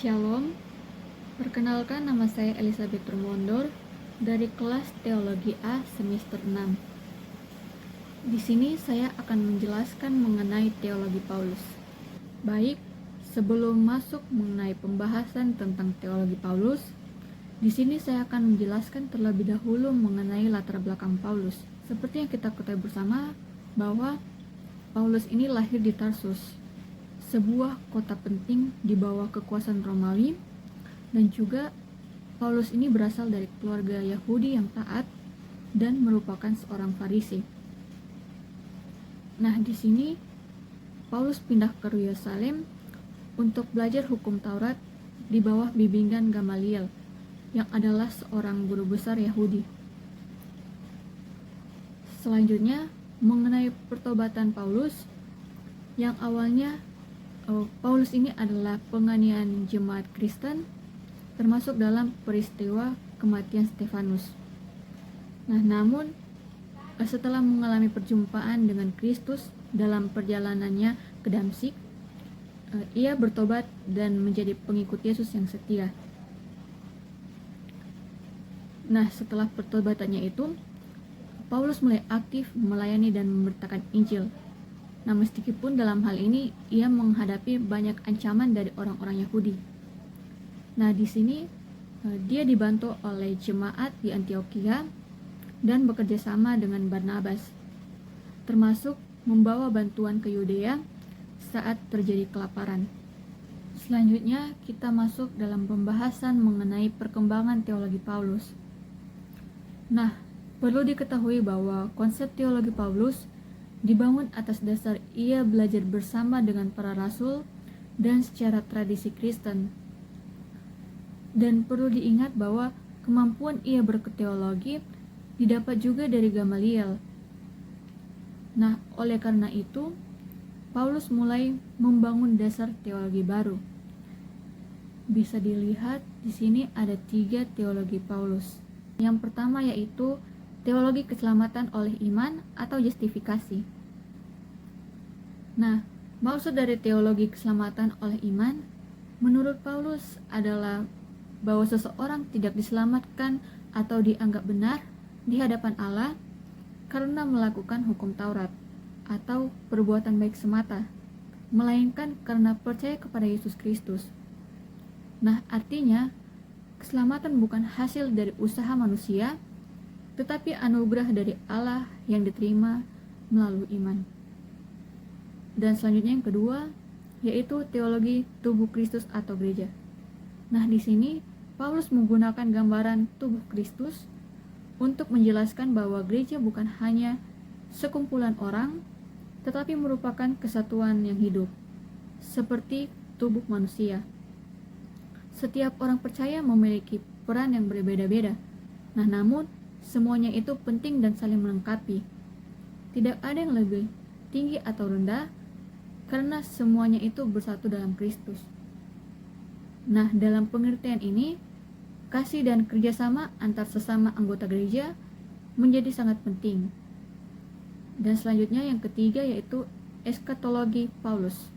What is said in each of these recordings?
Shalom, perkenalkan nama saya Elizabeth Rumondor dari kelas Teologi A semester 6. Di sini saya akan menjelaskan mengenai teologi Paulus. Baik, sebelum masuk mengenai pembahasan tentang teologi Paulus, di sini saya akan menjelaskan terlebih dahulu mengenai latar belakang Paulus. Seperti yang kita ketahui bersama bahwa Paulus ini lahir di Tarsus, sebuah kota penting di bawah kekuasaan Romawi, dan juga Paulus ini berasal dari keluarga Yahudi yang taat dan merupakan seorang Farisi. Nah, di sini Paulus pindah ke Yerusalem untuk belajar hukum Taurat di bawah bimbingan Gamaliel yang adalah seorang guru besar Yahudi. Selanjutnya, mengenai pertobatan Paulus, yang awalnya Paulus ini adalah penganiayaan jemaat Kristen, termasuk dalam peristiwa kematian Stefanus. Nah, namun setelah mengalami perjumpaan dengan Kristus dalam perjalanannya ke Damsyik, ia bertobat dan menjadi pengikut Yesus yang setia. Nah, setelah pertobatannya itu, Paulus mulai aktif melayani dan memberitakan Injil. Nah, meskipun dalam hal ini ia menghadapi banyak ancaman dari orang-orang Yahudi. Nah, di sini dia dibantu oleh jemaat di Antioquia dan bekerja sama dengan Barnabas, termasuk membawa bantuan ke Yudea saat terjadi kelaparan. Selanjutnya, kita masuk dalam pembahasan mengenai perkembangan teologi Paulus. Nah, perlu diketahui bahwa konsep teologi Paulus dibangun atas dasar ia belajar bersama dengan para rasul dan secara tradisi Kristen. Dan perlu diingat bahwa kemampuan ia berteologi didapat juga dari Gamaliel. Nah, oleh karena itu, Paulus mulai membangun dasar teologi baru. Bisa dilihat di sini ada 3 teologi Paulus. Yang pertama yaitu teologi keselamatan oleh iman atau justifikasi. Nah, maksud dari teologi keselamatan oleh iman menurut Paulus adalah bahwa seseorang tidak diselamatkan atau dianggap benar di hadapan Allah karena melakukan hukum Taurat atau perbuatan baik semata, melainkan karena percaya kepada Yesus Kristus. Nah, artinya keselamatan bukan hasil dari usaha manusia, tetapi anugerah dari Allah yang diterima melalui iman. Dan selanjutnya yang kedua yaitu teologi tubuh Kristus atau gereja. Nah, di sini Paulus menggunakan gambaran tubuh Kristus untuk menjelaskan bahwa gereja bukan hanya sekumpulan orang, tetapi merupakan kesatuan yang hidup, seperti tubuh manusia. Setiap orang percaya memiliki peran yang berbeda-beda. Nah, namun semuanya itu penting dan saling melengkapi. Tidak ada yang lebih tinggi atau rendah, karena semuanya itu bersatu dalam Kristus. Nah, dalam pengertian ini, kasih dan kerjasama antar sesama anggota gereja menjadi sangat penting. Dan selanjutnya yang ketiga yaitu eskatologi Paulus.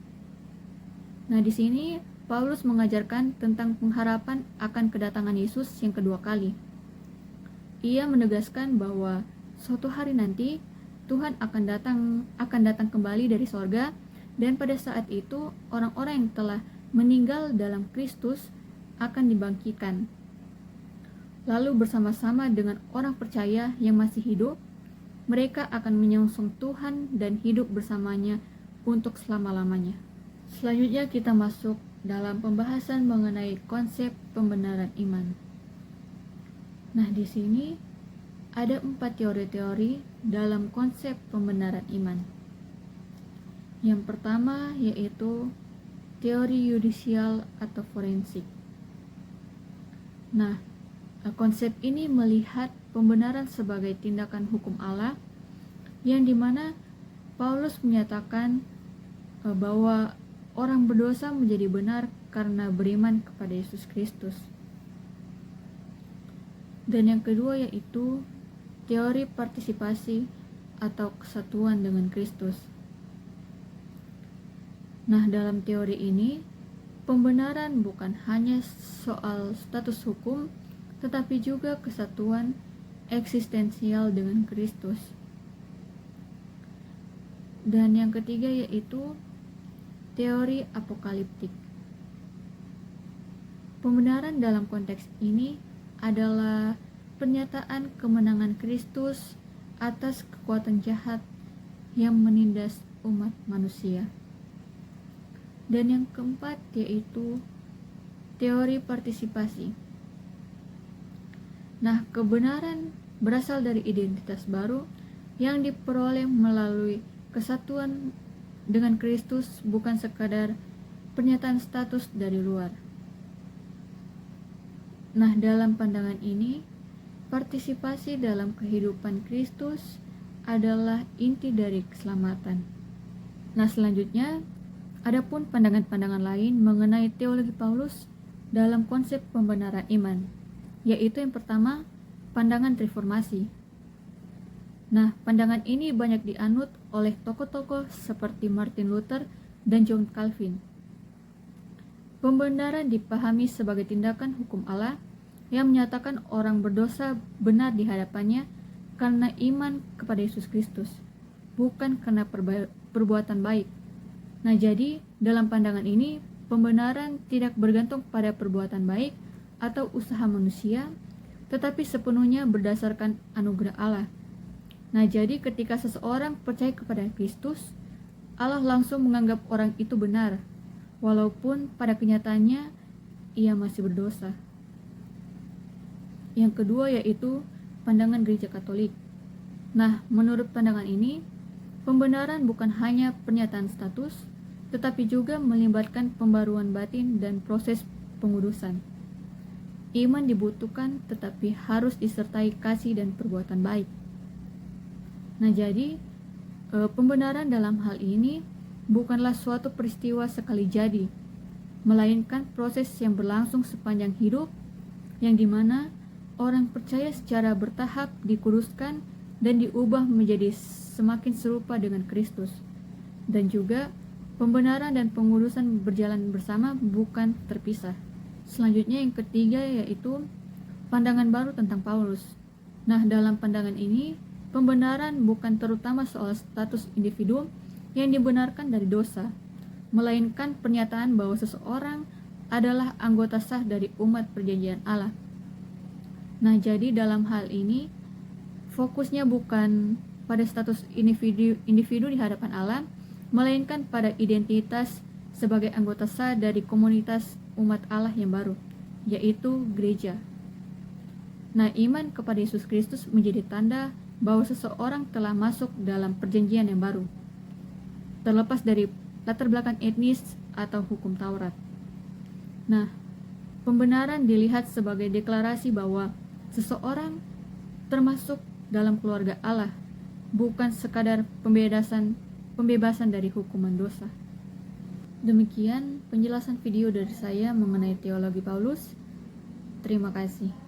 Nah, di sini Paulus mengajarkan tentang pengharapan akan kedatangan Yesus yang kedua kali. Ia menegaskan bahwa suatu hari nanti Tuhan akan datang kembali dari sorga, dan pada saat itu orang-orang yang telah meninggal dalam Kristus akan dibangkitkan. Lalu bersama-sama dengan orang percaya yang masih hidup, mereka akan menyongsong Tuhan dan hidup bersamanya untuk selama-lamanya. Selanjutnya kita masuk dalam pembahasan mengenai konsep pembenaran iman. Nah, di sini ada 4 teori-teori dalam konsep pembenaran iman. Yang pertama yaitu teori yudisial atau forensik. Nah, konsep ini melihat pembenaran sebagai tindakan hukum Allah, yang dimana Paulus menyatakan bahwa orang berdosa menjadi benar karena beriman kepada Yesus Kristus. Dan yang kedua yaitu teori partisipasi atau kesatuan dengan Kristus. Nah, dalam teori ini pembenaran bukan hanya soal status hukum, tetapi juga kesatuan eksistensial dengan Kristus. Dan yang ketiga yaitu teori apokaliptik. Pembenaran dalam konteks ini adalah pernyataan kemenangan Kristus atas kekuatan jahat yang menindas umat manusia. Dan yang keempat yaitu teori partisipasi. Nah, kebenaran berasal dari identitas baru yang diperoleh melalui kesatuan dengan Kristus, bukan sekadar pernyataan status dari luar. Nah, dalam pandangan ini, partisipasi dalam kehidupan Kristus adalah inti dari keselamatan. Nah, selanjutnya, adapun pandangan-pandangan lain mengenai teologi Paulus dalam konsep pembenaran iman, yaitu yang pertama, pandangan reformasi. Nah, pandangan ini banyak dianut oleh tokoh-tokoh seperti Martin Luther dan John Calvin. Pembenaran dipahami sebagai tindakan hukum Allah yang menyatakan orang berdosa benar di hadapannya karena iman kepada Yesus Kristus, bukan karena perbuatan baik. Nah, jadi dalam pandangan ini, pembenaran tidak bergantung pada perbuatan baik atau usaha manusia, tetapi sepenuhnya berdasarkan anugerah Allah. Nah, jadi ketika seseorang percaya kepada Kristus, Allah langsung menganggap orang itu benar, walaupun pada kenyataannya ia masih berdosa. Yang kedua yaitu pandangan Gereja Katolik. Nah, menurut pandangan ini, pembenaran bukan hanya pernyataan status, tetapi juga melibatkan pembaruan batin dan proses pengudusan. Iman dibutuhkan, tetapi harus disertai kasih dan perbuatan baik. Nah, jadi pembenaran dalam hal ini bukanlah suatu peristiwa sekali jadi, melainkan proses yang berlangsung sepanjang hidup, yang dimana orang percaya secara bertahap dikuduskan dan diubah menjadi semakin serupa dengan Kristus. Dan juga pembenaran dan pengudusan berjalan bersama, bukan terpisah. Selanjutnya yang ketiga yaitu pandangan baru tentang Paulus. Nah, dalam pandangan ini, pembenaran bukan terutama soal status individu yang dibenarkan dari dosa, melainkan pernyataan bahwa seseorang adalah anggota sah dari umat perjanjian Allah. Nah, jadi dalam hal ini, fokusnya bukan pada status individu di hadapan Allah, melainkan pada identitas sebagai anggota sah dari komunitas umat Allah yang baru, yaitu gereja. Nah, iman kepada Yesus Kristus menjadi tanda bahwa seseorang telah masuk dalam perjanjian yang baru, terlepas dari latar belakang etnis atau hukum Taurat. Nah, pembenaran dilihat sebagai deklarasi bahwa seseorang termasuk dalam keluarga Allah, bukan sekadar pembebasan dari hukuman dosa. Demikian penjelasan video dari saya mengenai teologi Paulus. Terima kasih.